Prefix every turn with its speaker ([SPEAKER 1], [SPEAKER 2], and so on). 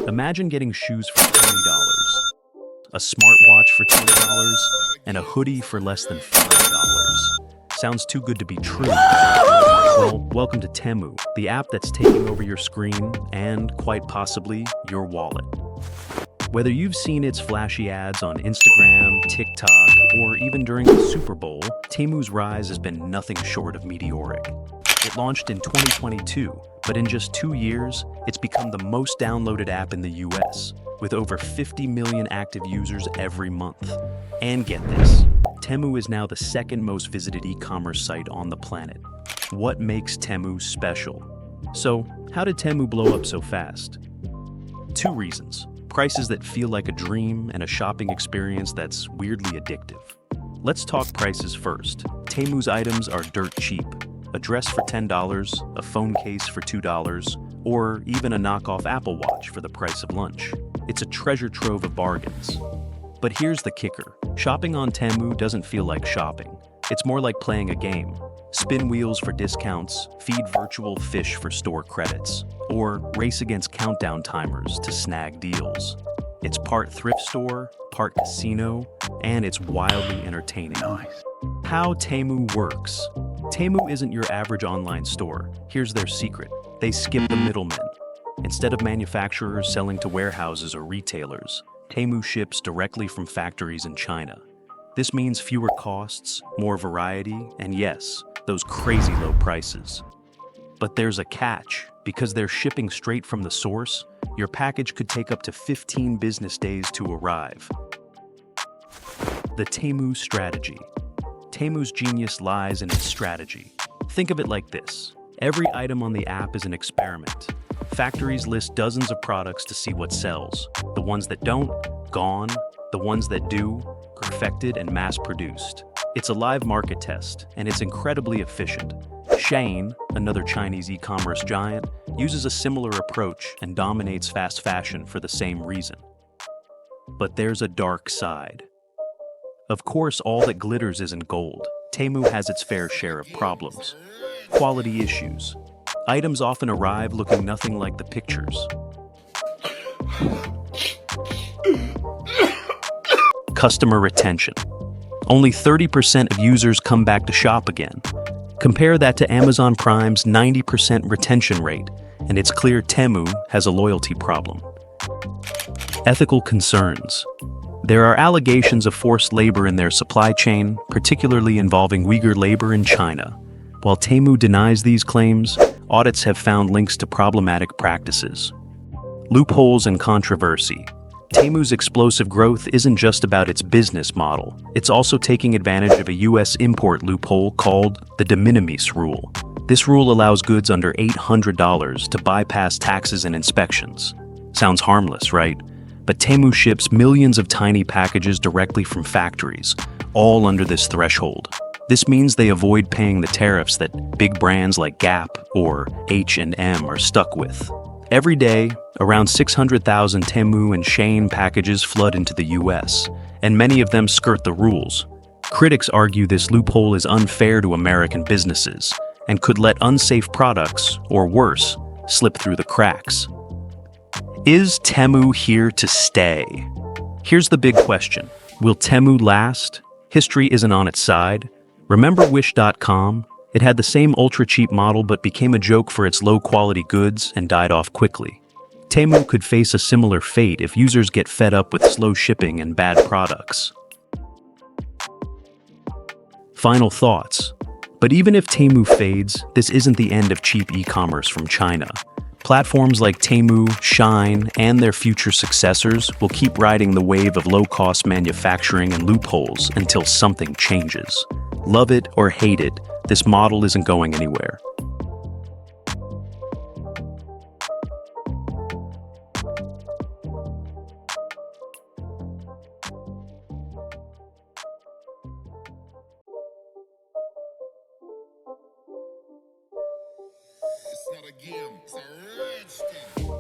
[SPEAKER 1] Imagine getting shoes for $20, a smartwatch for $20, and a hoodie for less than $5. Sounds too good to be true, right? Well, welcome to Temu, the app that's taking over your screen and, quite possibly, your wallet. Whether you've seen its flashy ads on Instagram, TikTok, or even during the Super Bowl, Temu's rise has been nothing short of meteoric. It launched in 2022, but in just 2 years, it's become the most downloaded app in the US, with over 50 million active users every month. And get this, Temu is now the second most visited e-commerce site on the planet. What makes Temu special? So, how did Temu blow up so fast? 2 reasons. Prices that feel like a dream and a shopping experience that's weirdly addictive. Let's talk prices first. Temu's items are dirt cheap. A dress for $10, a phone case for $2, or even a knockoff Apple Watch for the price of lunch. It's a treasure trove of bargains. But here's the kicker. Shopping on Temu doesn't feel like shopping. It's more like playing a game. Spin wheels for discounts, feed virtual fish for store credits, or race against countdown timers to snag deals. It's part thrift store, part casino, and it's wildly entertaining.
[SPEAKER 2] Nice.
[SPEAKER 1] How Temu works. Temu isn't your average online store. Here's their secret. They skip the middlemen. Instead of manufacturers selling to warehouses or retailers, Temu ships directly from factories in China. This means fewer costs, more variety, and yes, those crazy low prices. But there's a catch. Because they're shipping straight from the source, your package could take up to 15 business days to arrive. The Temu strategy. Temu's genius lies in its strategy. Think of it like this. Every item on the app is an experiment. Factories list dozens of products to see what sells. The ones that don't, gone. The ones that do, perfected and mass-produced. It's a live market test, and it's incredibly efficient. Shein, another Chinese e-commerce giant, uses a similar approach and dominates fast fashion for the same reason. But there's a dark side. Of course, all that glitters isn't gold. Temu has its fair share of problems. Quality issues. Items often arrive looking nothing like the pictures. Customer retention. Only 30% of users come back to shop again. Compare that to Amazon Prime's 90% retention rate, and it's clear Temu has a loyalty problem. Ethical concerns. There are allegations of forced labor in their supply chain, particularly involving Uyghur labor in China. While Temu denies these claims, audits have found links to problematic practices. Loopholes and controversy. Temu's explosive growth isn't just about its business model. It's also taking advantage of a US import loophole called the de minimis rule. This rule allows goods under $800 to bypass taxes and inspections. Sounds harmless, right? But Temu ships millions of tiny packages directly from factories, all under this threshold. This means they avoid paying the tariffs that big brands like Gap or H&M are stuck with. Every day, around 600,000 Temu and Shein packages flood into the US, and many of them skirt the rules. Critics argue this loophole is unfair to American businesses and could let unsafe products, or worse, slip through the cracks. Is Temu here to stay? Here's the big question. Will Temu last? History isn't on its side. Remember Wish.com? It had the same ultra-cheap model but became a joke for its low-quality goods and died off quickly. Temu could face a similar fate if users get fed up with slow shipping and bad products. Final thoughts. But even if Temu fades, this isn't the end of cheap e-commerce from China. Platforms like Temu, Shein, and their future successors will keep riding the wave of low-cost manufacturing and loopholes until something changes. Love it or hate it, this model isn't going anywhere.
[SPEAKER 2] It's not a game, it's a rich thing.